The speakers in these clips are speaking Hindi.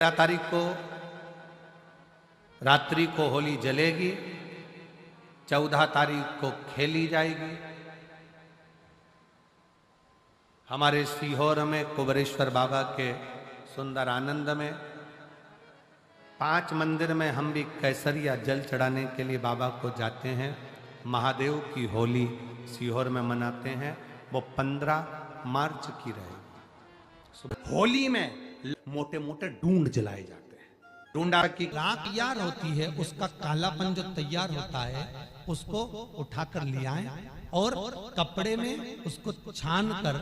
13 तारीख को रात्रि को होली जलेगी, 14 तारीख को खेली जाएगी। हमारे सीहोर में कुबरेश्वर बाबा के सुंदर आनंद में 5 मंदिर में हम भी केसरिया जल चढ़ाने के लिए बाबा को जाते हैं। महादेव की होली सीहोर में मनाते हैं, वो 15 मार्च की रहेगी। होली में मोटे मोटे ढूंढ जलाए जाते हैं। ढूंढा की राख तैयार होती है, उसका कालापन जो तैयार होता है उसको उठाकर ले आए और कपड़े में उसको छान कर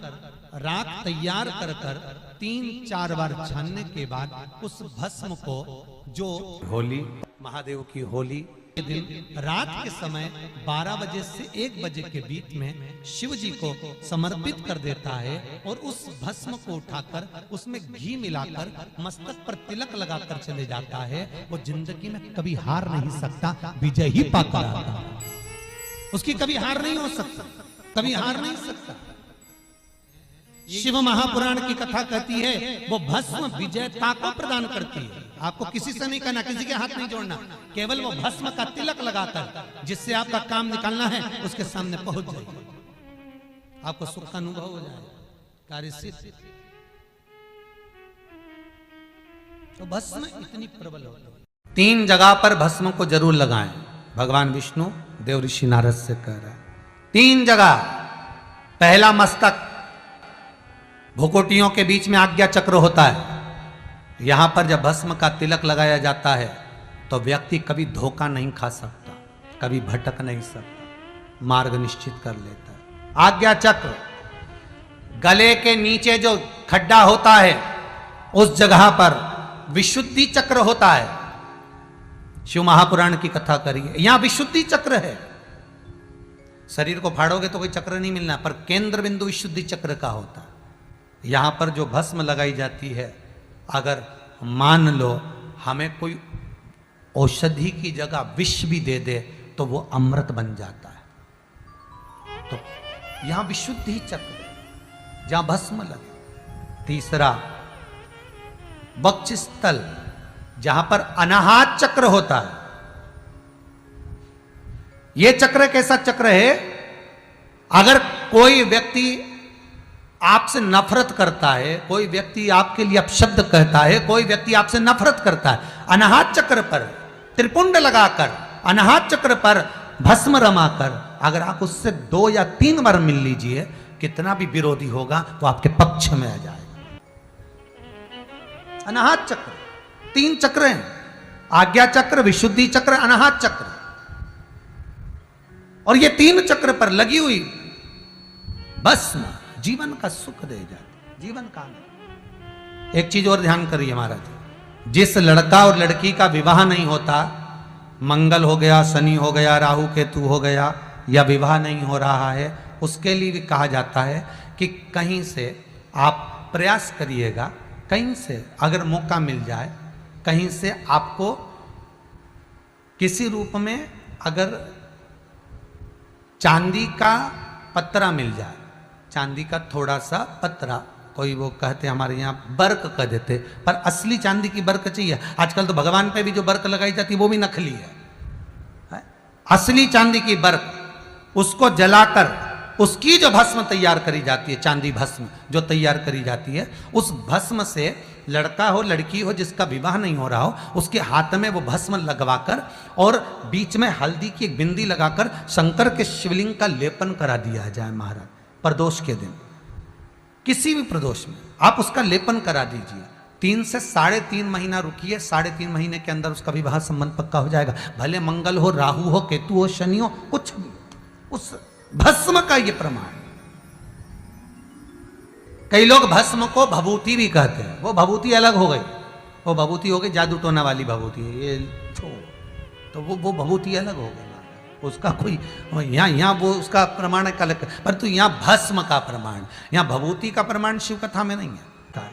राख तैयार कर 3-4 बार छानने के बाद उस भस्म को जो होली महादेव की होली के दिन रात के समय 12 बजे से 1 बजे के बीच में शिव जी को समर्पित कर देता है और उस भस्म को उठाकर उसमें घी मिलाकर मस्तक पर तिलक लगाकर चले जाता है। वो जिंदगी में कभी हार नहीं सकता, विजय ही पाकर आता है। उसकी कभी हार नहीं हो सकता, कभी हार नहीं सकता। शिव महापुराण की कथा कहती है वो भस्म विजयता को प्रदान करती है। आपको किसी से नहीं करना, किसी के हाथ नहीं जोड़ना, केवल वो भस्म का तिलक लगाकर जिससे आपका काम निकालना है उसके सामने पहुंच जाइए, आपको सुख का अनुभव हो जाए, कार्य सिद्ध। तो भस्म इतनी प्रबल होती है। 3 जगह पर भस्म को जरूर लगाएं। भगवान विष्णु देव ऋषि नारद से कह रहे हैं 3 जगह। पहला मस्तक, भुकुटियों के बीच में आज्ञा चक्र होता है। यहां पर जब भस्म का तिलक लगाया जाता है तो व्यक्ति कभी धोखा नहीं खा सकता, कभी भटक नहीं सकता, मार्ग निश्चित कर लेता है। आज्ञा चक्र, गले के नीचे जो खड्डा होता है उस जगह पर विशुद्धि चक्र होता है। शिव महापुराण की कथा करिए, यहां विशुद्धि चक्र है। शरीर को फाड़ोगे तो कोई चक्र नहीं मिलना, पर केंद्र बिंदु विशुद्धि चक्र का होता है। यहां पर जो भस्म लगाई जाती है, अगर मान लो हमें कोई औषधि की जगह विष भी दे दे तो वो अमृत बन जाता है। तो यहां विशुद्धि चक्र जहां भस्म लगे। तीसरा, वक्षस्थल, जहां पर अनाहत चक्र होता है। यह चक्र कैसा चक्र है? अगर कोई व्यक्ति आपसे नफरत करता है, कोई व्यक्ति आपके लिए अपशब्द कहता है, कोई व्यक्ति आपसे नफरत करता है, अनाहत चक्र पर त्रिपुंड लगाकर, अनाहत चक्र पर भस्म रमाकर अगर आप उससे 2 या 3 बार मिल लीजिए, कितना भी विरोधी होगा वो आपके पक्ष में आ जाएगा। अनाहत चक्र 3 चक्र हैं, आज्ञा चक्र, विशुद्धि चक्र, अनाहत चक्र। और ये 3 चक्र पर लगी हुई भस्म जीवन का सुख दे जाती, जीवन का। एक चीज और ध्यान करिए महाराज, जिस लड़का और लड़की का विवाह नहीं होता, मंगल हो गया, शनि हो गया, राहु केतु हो गया, या विवाह नहीं हो रहा है, उसके लिए भी कहा जाता है कि कहीं से आप प्रयास करिएगा, कहीं से अगर मौका मिल जाए, कहीं से आपको किसी रूप में अगर चांदी का पत्रा मिल जाए, चांदी का थोड़ा सा पतरा, कोई वो कहते हमारे यहाँ बर्क कह देते, पर असली चांदी की बर्क चाहिए। आजकल तो भगवान पे भी जो बर्क लगाई जाती है वो भी नकली है। असली चांदी की बर्क, उसको जलाकर उसकी जो भस्म तैयार करी जाती है, चांदी भस्म जो तैयार करी जाती है, उस भस्म से लड़का हो लड़की हो जिसका विवाह नहीं हो रहा हो, उसके हाथ में वो भस्म लगवाकर और बीच में हल्दी की एक बिंदी लगाकर शंकर के शिवलिंग का लेपन करा दिया जाए महाराज। प्रदोष के दिन, किसी भी प्रदोष में आप उसका लेपन करा दीजिए। 3 से 3.5 महीना रुकिए, 3.5 महीने के अंदर उसका विवाह संबंध पक्का हो जाएगा। भले मंगल हो, राहु हो, केतु हो, शनि हो, कुछ भी, उस भस्म का ये प्रमाण। कई लोग भस्म को भभूति भी कहते हैं, वो भभूति अलग हो गई, वो भभूति हो गई जादू टोना वाली भभूति है, ये तो वो भभूति अलग हो गई, उसका कोई यहाँ वो उसका प्रमाण का अलग, परंतु यहाँ भस्म का प्रमाण, यहाँ भभूति का प्रमाण शिव कथा में नहीं है।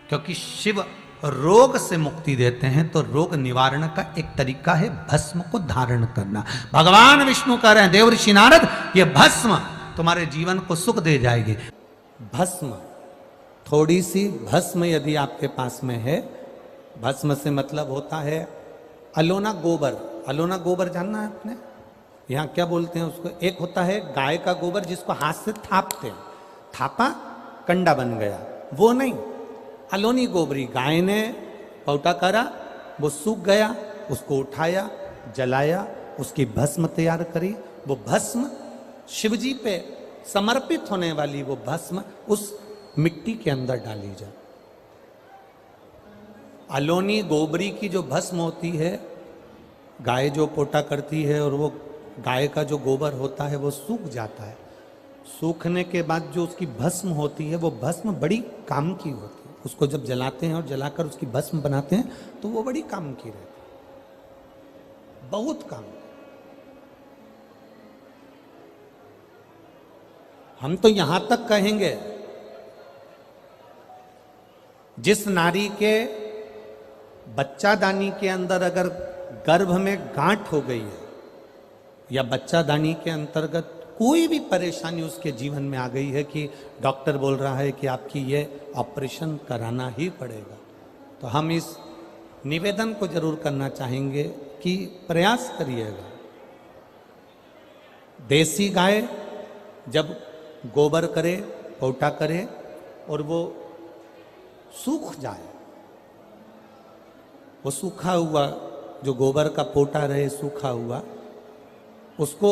क्योंकि शिव रोग से मुक्ति देते हैं, तो रोग निवारण का एक तरीका है भस्म को धारण करना। भगवान विष्णु कह रहे हैं देव ऋषि नारद, ये भस्म तुम्हारे जीवन को सुख दे जाएगी। भस्म, थोड़ी सी भस्म यदि आपके पास में है भस्म से मतलब होता है अलोना गोबर। अलोना गोबर जानना है आपने? यहाँ क्या बोलते हैं उसको? एक होता है गाय का गोबर जिसको हाथ से थापते हैं, थापा कंडा बन गया, वो नहीं। अलोनी गोबरी, गाय ने पौटा करा, वो सूख गया, उसको उठाया, जलाया, उसकी भस्म तैयार करी। वो भस्म शिवजी पे समर्पित होने वाली वो भस्म उस मिट्टी के अंदर डाली जाए। अलोनी गोबरी की जो भस्म होती है, गाय जो पोटा करती है और वो गाय का जो गोबर होता है वो सूख जाता है। सूखने के बाद जो उसकी भस्म होती है वो भस्म बड़ी काम की होती है। उसको जब जलाते हैं और जलाकर उसकी भस्म बनाते हैं तो वो बड़ी काम की रहती है, बहुत काम। हम तो यहां तक कहेंगे, जिस नारी के बच्चादानी के अंदर अगर गर्भ में गांठ हो गई है या बच्चादानी के अंतर्गत कोई भी परेशानी उसके जीवन में आ गई है कि डॉक्टर बोल रहा है कि आपकी ये ऑपरेशन कराना ही पड़ेगा, तो हम इस निवेदन को जरूर करना चाहेंगे कि प्रयास करिएगा। देसी गाय जब गोबर करे, पोटा करे और वो सूख जाए, वो सूखा हुआ जो गोबर का पोटा रहे सूखा हुआ, उसको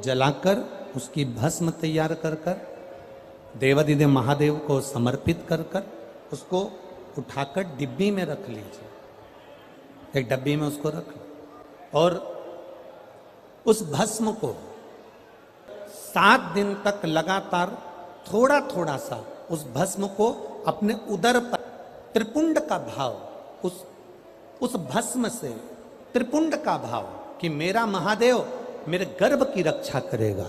जलाकर उसकी भस्म तैयार कर कर देवादिदेव महादेव को समर्पित कर कर उसको उठाकर डिब्बी में रख लीजिए। एक डब्बी में उसको रख लो और उस भस्म को 7 दिन तक लगातार थोड़ा थोड़ा सा उस भस्म को अपने उदर पर त्रिपुंड का भाव, उस भस्म से त्रिपुंड का भाव कि मेरा महादेव मेरे गर्भ की रक्षा करेगा,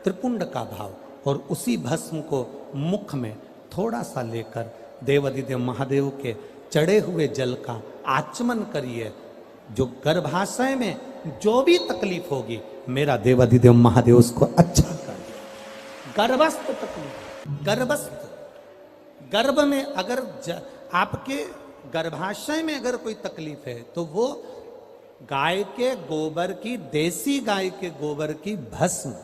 त्रिपुंड का भाव, और उसी भस्म को मुख में थोड़ा सा लेकर देवादिदेव महादेव के चढ़े हुए जल का आचमन करिए। जो गर्भाशय में जो भी तकलीफ होगी मेरा देवादिदेव महादेव उसको अच्छा कर दे। गर्भस्थ तकलीफ, गर्भस्थ, गर्भ में अगर आपके गर्भाशय में अगर कोई तकलीफ है तो वो गाय के गोबर की, देसी गाय के गोबर की भस्म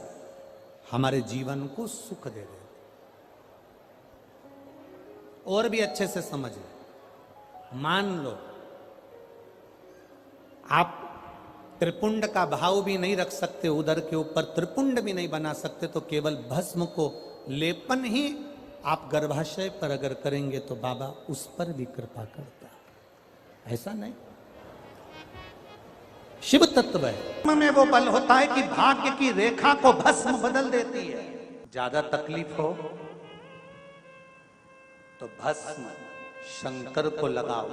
हमारे जीवन को सुख दे रहे। और भी अच्छे से समझिए, मान लो आप त्रिपुंड का भाव भी नहीं रख सकते, उदर के ऊपर त्रिपुंड भी नहीं बना सकते, तो केवल भस्म को लेपन ही आप गर्भाशय पर अगर करेंगे तो बाबा उस पर भी कृपा करता है। ऐसा नहीं, शिव तत्व है में वो बल होता है कि भाग्य की रेखा को भस्म बदल देती है। ज्यादा तकलीफ हो तो भस्म शंकर को लगाओ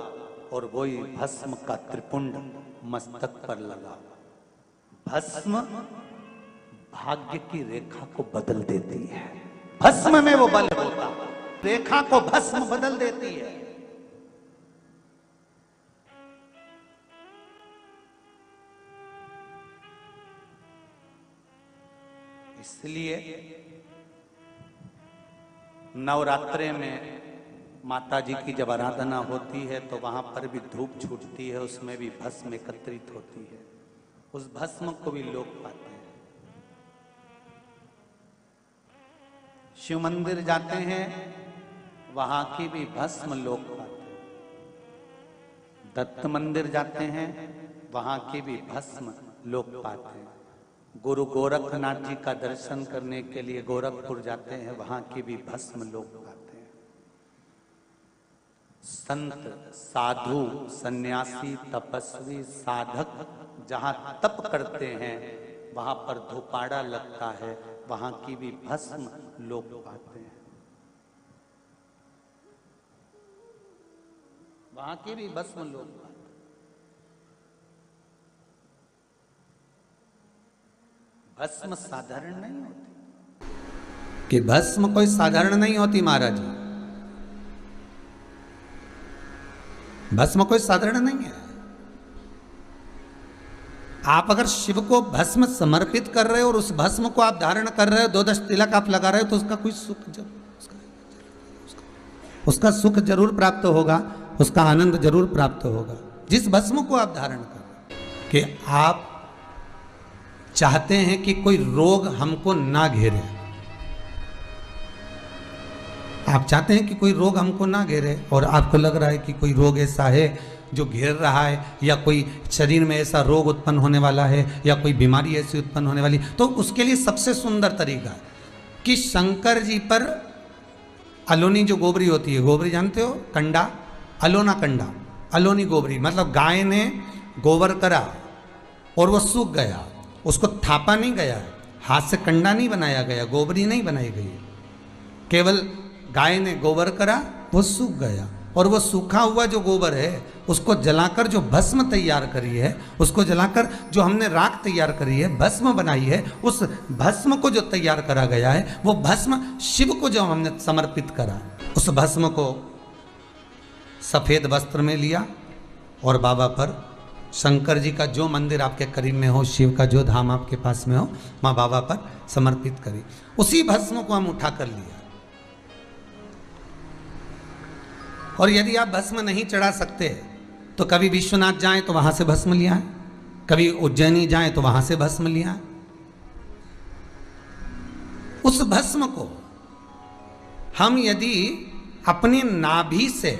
और वही भस्म का त्रिपुंड मस्तक पर लगाओ। भस्म भाग्य की रेखा को बदल देती है। भस्म में वो बल होता है, रेखा को भस्म बदल देती है। इसलिए नवरात्रे में माता जी की जब आराधना होती है तो वहां पर भी धूप छूटती है, उसमें भी भस्म एकत्रित होती है। उस भस्म को भी लोग पाते हैं। शिव मंदिर जाते हैं, वहां की भी भस्म लोग पाते हैं। दत्त मंदिर जाते हैं, वहां की भी भस्म लोग पाते हैं। गुरु गोरखनाथ जी का दर्शन करने के लिए गोरखपुर जाते हैं, वहां की भी भस्म लोग पाते हैं। संत, साधु, सन्यासी, तपस्वी, साधक जहां तप करते हैं वहां पर धूपाड़ा लगता है, वहां की भी भस्म लोग पाते हैं। वहां की भी भस्म लोग पाते हैं। भस्म साधारण नहीं होती, कि भस्म कोई साधारण नहीं होती महाराज। भस्म कोई साधारण नहीं है। आप अगर शिव को भस्म समर्पित कर रहे हो और उस भस्म को आप धारण कर रहे हो, 2-10 तिलक आप लगा रहे हो, तो उसका कोई सुख उसका सुख जरूर प्राप्त होगा। उसका आनंद जरूर प्राप्त होगा। जिस भस्म को आप धारण कर कि आप चाहते हैं कि कोई रोग हमको ना घेरे, आप चाहते हैं कि कोई रोग हमको ना घेरे, और आपको लग रहा है कि कोई रोग ऐसा है जो घेर रहा है, या कोई शरीर में ऐसा रोग उत्पन्न होने वाला है, या कोई बीमारी ऐसी उत्पन्न होने वाली, तो उसके लिए सबसे सुंदर तरीका है कि शंकर जी पर अलोनी जो गोबरी होती है, गोबरी जानते हो, कंडा, अलोना कंडा, अलोनी गोबरी, मतलब गाय ने गोबर करा और वो सूख गया, उसको थापा नहीं गया, हाथ से कंडा नहीं बनाया गया, गोबरी नहीं बनाई गई, केवल गाय ने गोबर करा, वो सूख गया, और वो सूखा हुआ जो गोबर है उसको जलाकर जो भस्म तैयार करी है, उसको जलाकर जो हमने राख तैयार करी है, भस्म बनाई है, उस भस्म को जो तैयार करा गया है, वो भस्म शिव को जो हमने समर्पित करा, उस भस्म को सफेद वस्त्र में लिया और बाबा पर, शंकर जी का जो मंदिर आपके करीब में हो, शिव का जो धाम आपके पास में हो, माँ बाबा पर समर्पित करी। उसी भस्म को हम उठा कर लिया। और यदि आप भस्म नहीं चढ़ा सकते तो कभी विश्वनाथ जाएं तो वहां से भस्म लिया है, कभी उज्जैनी जाएं तो वहां से भस्म लिया है। उस भस्म को हम यदि अपनी नाभि से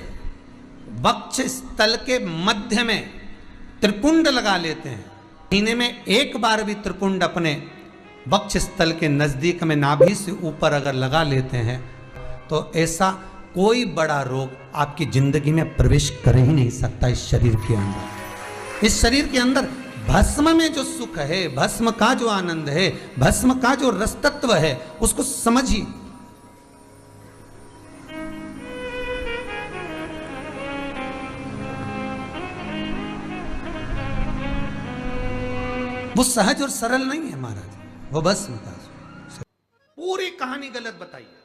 वक्ष स्थल के मध्य में त्रिपुंड लगा लेते हैं, महीने में एक बार भी त्रिपुंड अपने वक्ष स्थल के नजदीक में नाभि से ऊपर अगर लगा लेते हैं, तो ऐसा कोई बड़ा रोग आपकी जिंदगी में प्रवेश कर ही नहीं सकता। इस शरीर के अंदर, इस शरीर के अंदर भस्म में जो सुख है, भस्म का जो आनंद है, भस्म का जो रस तत्व है, उसको समझिए। वो सहज और सरल नहीं है महाराज, वो भस्म का। पूरी कहानी गलत बताई है।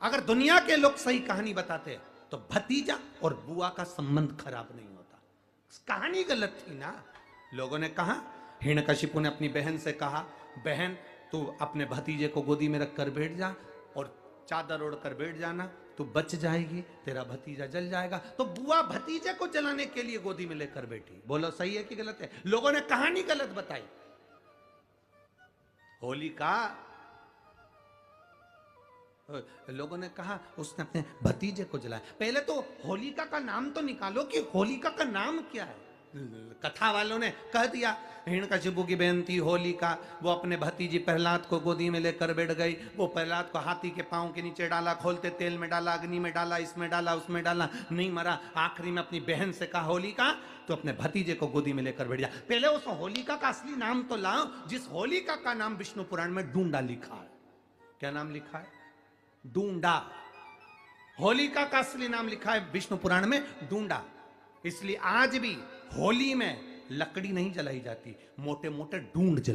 अगर दुनिया के लोग सही कहानी बताते तो भतीजा और बुआ का संबंध खराब नहीं होता। कहानी गलत थी ना। लोगों ने कहा, हिरण्यकशिपु ने अपनी बहन से कहा, बहन तू अपने भतीजे को गोदी में रख कर बैठ जा और चादर ओढ़ कर बैठ जाना, तू बच जाएगी, तेरा भतीजा जल जाएगा। तो बुआ भतीजे को जलाने के लिए गोदी में लेकर बैठी। बोलो सही है कि गलत है? लोगों ने कहानी गलत बताई। होलिका, लोगों ने कहा उसने अपने भतीजे को जलाया। पहले तो होलिका का नाम तो निकालो कि होलिका का नाम क्या है। कथा वालों ने कह दिया हिरण्यकशिपु की बहन थी होलिका, वो अपने भतीजी प्रहलाद को गोदी में लेकर बैठ गई। वो प्रहलाद को हाथी के पांव के नीचे डाला, खोलते तेल में डाला, अग्नि में डाला, इसमें डाला, उसमें डाला, नहीं मरा। आखिरी में अपनी बहन से कहा होलिका तो अपने भतीजे को गोदी में लेकर बैठ जा। पहले उस होलिका का असली नाम तो लाओ, जिस होलिका का नाम विष्णु पुराण में डूंडा लिखा है। क्या नाम लिखा है? डूंडा। होलिका का असली नाम लिखा है विष्णु पुराण में डूंडा। इसलिए आज भी होली में लकड़ी नहीं जलाई जाती, मोटे मोटे डूंड